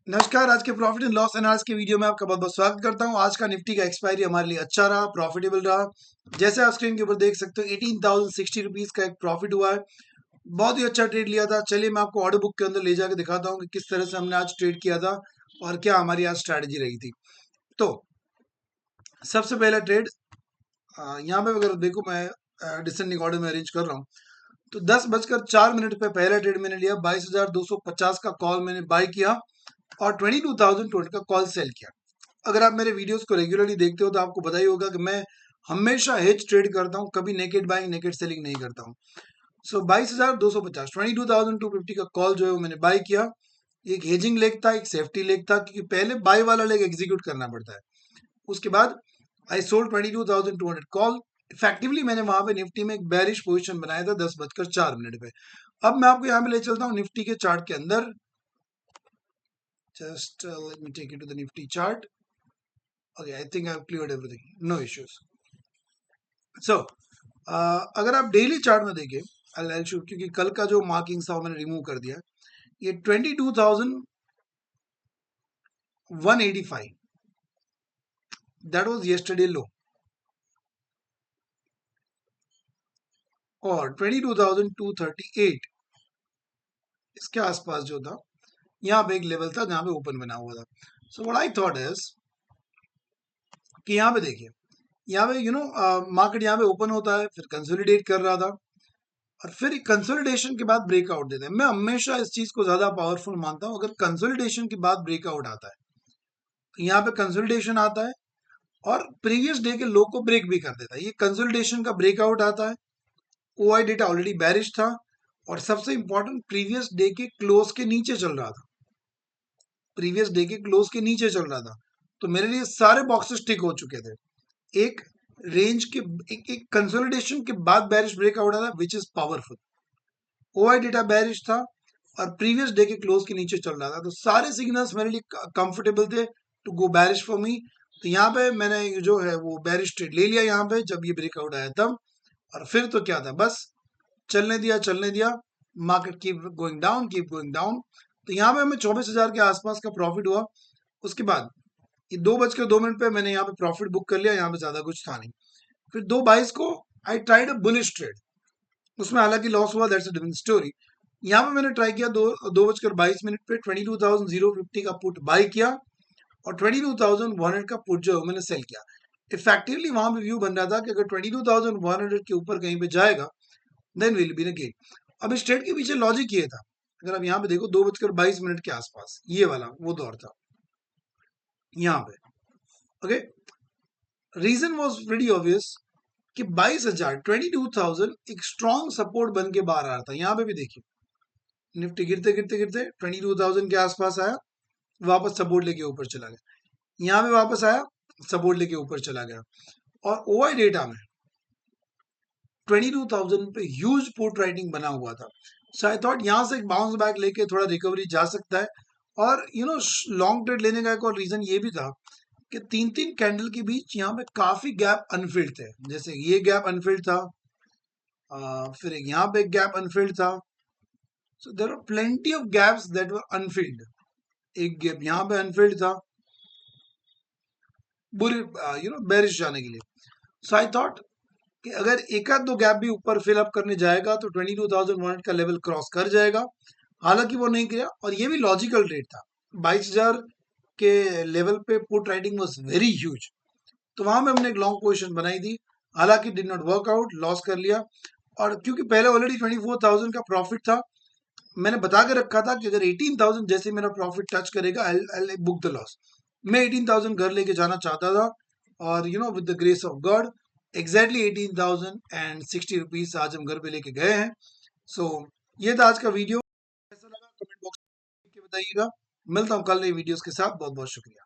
नमस्कार। आज के प्रॉफिट एंड लॉस एनालिसिस के वीडियो में आपका बहुत बहुत स्वागत करता हूं। आज का निफ्टी का एक्सपायरी हमारे लिए अच्छा रहा, प्रॉफिटेबल रहा। जैसे आप स्क्रीन के ऊपर देख सकते हो 18,060 रुपीज का एक प्रॉफिट हुआ है। बहुत ही अच्छा ट्रेड लिया था। चलिए मैं आपको ऑर्डर बुक के अंदर ले जाकर दिखाता हूँ कि किस तरह से हमने आज ट्रेड किया था और क्या हमारी आज स्ट्रैटेजी रही थी। तो सबसे पहला ट्रेड यहाँ पे अगर देखो मैं डिसेंडिंग ऑर्डर में अरेंज कर रहा हूँ। तो 10:04 पे पहला ट्रेड मैंने लिया। 22,250 का कॉल मैंने बाय किया और 22,200 का कॉल सेल किया। अगर आप मेरे वीडियोस को रेगुलरली देखते हो तो आपको पता ही होगा कि मैं हमेशा हेज ट्रेड करता हूँ, कभी नेकेड बाइंग नेकेड सेलिंग नहीं करता हूँ। सो 22,250 22,250 का कॉल जो है वो मैंने बाय किया। एक हेजिंग लेग था, एक सेफ्टी लेग था, क्योंकि पहले बाय वाला लेग एग्जीक्यूट करना पड़ता है। उसके बाद आई सोल्ड 22,200 कॉल। इफेक्टिवली मैंने वहां पे निफ्टी में एक बेरिश पोजीशन बनाया था 10:04 पे। अब मैं आपको यहाँ पे ले चलता हूँ निफ्टी के चार्ट के अंदर। Just let me take you to the Nifty chart. Okay, I think I've cleared everything. No issues. So, अगर आप डेली चार्ट में देखें, I'll show, क्योंकि कल का जो मार्किंग था वो मैंने रिमूव कर दिया। ये 22,185 दैट वाज येस्टरडे लो और 22,238 इसके आसपास जो था, यहाँ पे एक लेवल था जहां पे ओपन बना हुआ था। So what I thought is कि यहाँ पे देखिए, यहाँ पे मार्केट यहाँ पे ओपन होता है, फिर कंसोलिडेट कर रहा था और फिर कंसोलिडेशन के बाद ब्रेकआउट देते हैं। मैं हमेशा इस चीज को ज्यादा पावरफुल मानता हूं। अगर कंसोलिडेशन के बाद ब्रेकआउट आता है तो यहाँ पे कंसोलिडेशन आता है और प्रीवियस डे के लो को ब्रेक भी कर देता है। ये कंसोलिडेशन का ब्रेकआउट आता है। ओआई डेटा ऑलरेडी बैरिश था और सबसे इंपॉर्टेंट प्रीवियस डे के क्लोज के नीचे चल रहा था। प्रीवियस डे के क्लोज के नीचे चल रहा था, तो मेरे लिए सारे बॉक्सेस टिक हो चुके थे। एक रेंज के एक कंसोलिडेशन के बाद बैरिश ब्रेकआउट आता है, which is powerful. OI data बैरिश था और प्रीवियस डे के क्लोज के नीचे चल रहा था, तो सारे सिग्नल्स मेरे लिए कंफर्टेबल थे टू गो बैरिश फॉर मी। तो यहाँ पे मैंने जो है वो बैरिश ट्रेड ले लिया यहाँ पे जब ये ब्रेकआउट आया तब। और फिर तो क्या था, बस चलने दिया। Market keep going down. तो यहाँ पे हमें 24,000 के आसपास का प्रॉफिट हुआ। उसके बाद ये 2:02 पे मैंने यहाँ पे प्रॉफिट बुक कर लिया। यहाँ पे ज्यादा कुछ था नहीं। फिर 2:22 को I tried a bullish trade, उसमें हालांकि लॉस हुआ, दैट्स अ डिफरेंट स्टोरी। यहाँ पे मैंने ट्राई किया 2:22 पे 22,050 का पुट बाय किया और 22,100 का पुट जो है मैंने सेल किया। इफेक्टिवली वहां पे व्यू बन रहा था कि अगर 22,100 के ऊपर कहीं पे जाएगा then will be the gain. अब इस ट्रेड के पीछे लॉजिक ये था, अगर आप यहाँ पे देखो 2:22 के आसपास ये वाला वो दौर था यहाँ पे। Okay, reason was very obvious कि 22,000 एक स्ट्रॉन्ग सपोर्ट बन के बाहर आ रहा था। यहाँ पे भी देखिए निफ्टी गिरते गिरते गिरते 22,000 के आसपास आया, वापस सपोर्ट लेके ऊपर चला गया। यहाँ पे वापस आया, सपोर्ट लेके ऊपर चला गया। और ओआई डेटा में 22,000 पे ह्यूज पुट राइटिंग बना हुआ था। सो आई थॉट यहाँ से एक बाउंस बैक लेके थोड़ा रिकवरी जा सकता है। और लॉन्ग ट्रेड लेने का एक और रीजन ये भी था कि 3-3 कैंडल के बीच यहाँ पे काफी गैप अनफिल्ड थे। जैसे ये गैप अनफिल्ड था, फिर यहाँ पे एक गैप अनफिल्ड था। So there are plenty of gaps that were unfilled. एक गैप यहाँ पे अनफिल्ड था बुरी बेरिश जाने के लिए। सो आई थॉट कि अगर एक आध दो गैप भी ऊपर फिल अप करने जाएगा तो 22,100 का लेवल क्रॉस कर जाएगा। हालांकि वो नहीं किया और ये भी लॉजिकल रेट था। 22,000 के लेवल पे put writing was very huge, तो वहां पे हमने एक लॉन्ग पोजीशन बनाई थी। हालांकि did not work out, loss कर लिया। और क्योंकि पहले ऑलरेडी 24,000 का प्रॉफिट था, मैंने बता के रखा था कि अगर 18,000 जैसे मेरा प्रॉफिट टच करेगा आई बुक द लॉस। मैं 18,000 घर लेके जाना चाहता था और with the grace of God exactly 18,060 rupees आज हम घर पे लेके गए हैं। सो ये था आज का वीडियो। कैसा लगा कमेंट बॉक्स में बताइएगा। मिलता हूँ कल नई वीडियोस के साथ। बहुत बहुत शुक्रिया।